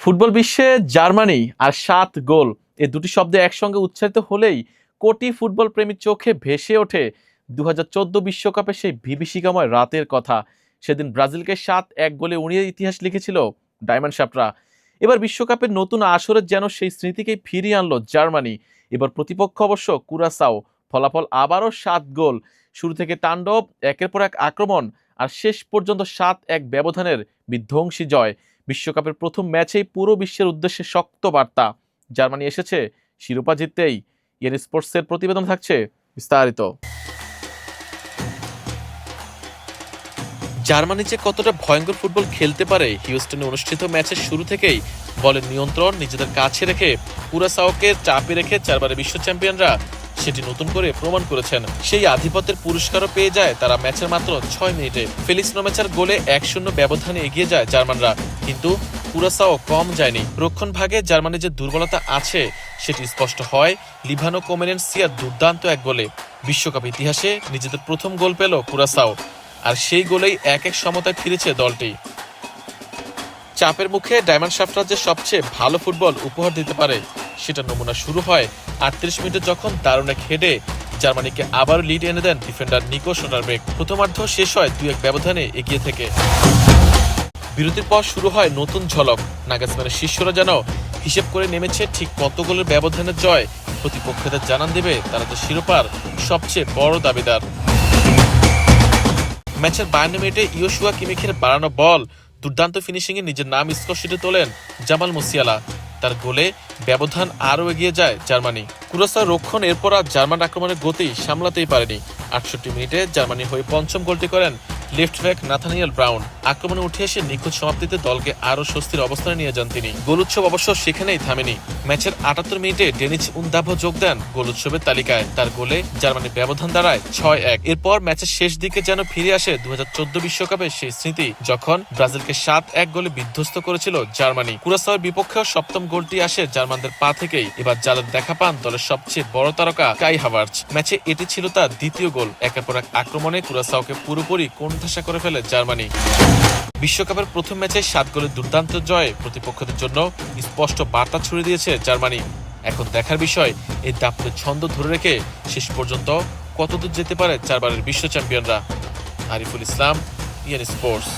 Football বিশ্বে Germany আর ৭ গোল এই দুটি শব্দ একসঙ্গে উচ্চারিত হলেই কোটি ফুটবল প্রেমীর চোখে ভেসে ওঠে ২০১৪ বিশ্বকাপের সেই বিভীষিকাময় রাতের কথা। সেদিন ব্রাজিলকে ৭-১ গোলে উড়িয়ে ইতিহাস লিখেছিল ডায়মন্ড সাপরা। এবার বিশ্বকাপের নতুন আসরের যেন সেই স্মৃতিকেই ফিরিয়ে আনলো জার্মানি। এবার প্রতিপক্ষ অবশ্য কুরাসাও। ফলাফল আবারও ৭ গোল। শুরু থেকে তাণ্ডব, একের পর এক আক্রমণ, আর শেষ পর্যন্ত ৭-১ ব্যবধানের বিধ্বংসী জয়। বিশ্বকাপের প্রথম ম্যাচেই পুরো বিশ্বের উদ্দেশ্যে শক্ত বার্তা, জার্মানি এসেছে শিরোপা জিততেই। এর স্পোর্টসের প্রতিবেদন থাকছে বিস্তারিত। জার্মানি যে কতটা ভয়ঙ্কর ফুটবল খেলতে পারে হিউস্টনে অনুষ্ঠিত ম্যাচের শুরু থেকেই বলের নিয়ন্ত্রণ নিজেদের কাছে রেখে কুরাসাওকে চাপে রেখে ৪ বারের বিশ্ব চ্যাম্পিয়নরা সেটি নতুন করে প্রমাণ করেছেন। সেই আধিপত্যের পুরস্কারও পেয়ে যায় তারা ম্যাচের মাত্র ৬ মিনিটে। ফেলিক্স নোমেচার গোলে ১-০ ব্যবধানে এগিয়ে যায় জার্মানরা, কিন্তু কুরাসাও কম যায়নি। রক্ষণ ভাগে জার্মানির যে দুর্বলতা আছে সেটি স্পষ্ট হয় লিভানো কোমেনেনসিয়ার দুর্দান্ত এক গোলে। বিশ্বকাপ ইতিহাসে নিজেদের প্রথম গোল পেল কুরাসাও, আর সেই গোলেই ১-১ সমতায় ফিরেছে দলটি। চাপের মুখে ডায়মন্ড সাপরা যে সবচেয়ে ভালো ফুটবল উপহার দিতে পারে সেটা নমুনা শুরু হয় ৩৮ মিনিটে, যখন দারুণ এক হেডে জার্মানিকে আবার লিড এনে দেন ডিফেন্ডার নিকো শোটারবেক। প্রথমার্ধ শেষ হয় ২-১ ব্যবধানে এগিয়ে থেকে। বিরতির পর শুরু হয় নতুন ঝলক। নাগাসম্যানের শিষ্যরা যেন হিসেব করে নেমেছে ঠিক কত গোলের ব্যবধানের জয় প্রতিপক্ষদের জানান দেবে তারা যে শিরোপার সবচেয়ে বড় দাবিদার। ম্যাচের ৫২ মিনিটে ইয়োশুয়া কিমিখের বাড়ানো বল দুর্দান্ত ফিনিশিংয়ে নিজের নাম স্কোরশিটে তোলেন জামাল মুসিয়ালা। তার গোলে ব্যবধান আরও এগিয়ে যায় জার্মানি। কুরাসাওয়ার রক্ষণ এরপর আর জার্মান আক্রমণের গতি সামলাতেই পারেনি। ৬৮ মিনিটে জার্মানি হয়ে পঞ্চম গোলটি করেন লেফট ব্যাক নাথানিয়েল ব্রাউন। আক্রমণে উঠে এসে নিখুঁত সমাপ্তিতে দলকে আরও স্বস্তির অবস্থানে নিয়ে যান তিনি। গোল উৎসব অবশ্য সেখানেই থামেনি। ম্যাচের ৭৮ মিনিটে ডেনিচ উনদাভ যোগ দেন গোল উৎসবের তালিকায়। তার গোলে জার্মানির ব্যবধান দাঁড়ায় ৬-১। এরপর ম্যাচের শেষ দিকে যেন ফিরে আসে ২০১৪ বিশ্বকাপের সেই স্মৃতি, যখন ব্রাজিলকে ৭-১ গোলে বিধ্বস্ত করেছিল জার্মানি। কুরাসাওয়ার বিপক্ষেও সপ্তম গোলটি আসে জার্মানদের পা থেকেই। এবার যাদের দেখা পান দলের সবচেয়ে বড় তারকা কাই হাভার্টজ। ম্যাচে এটি ছিল তার দ্বিতীয় গোল। একের পর এক আক্রমণে কুরাসাওকে পুরোপুরি কোণঠাসা করে ফেলে জার্মানি। বিশ্বকাপের প্রথম ম্যাচে ৭ গোলের দুর্দান্ত জয়ে প্রতিপক্ষদের জন্য স্পষ্ট বার্তা ছড়িয়ে দিয়েছে জার্মানি। এখন দেখার বিষয় এই দাপটের ছন্দ ধরে রেখে শেষ পর্যন্ত কতদূর যেতে পারে ৪ বারের বিশ্ব চ্যাম্পিয়নরা। Ariful Islam, EN sports.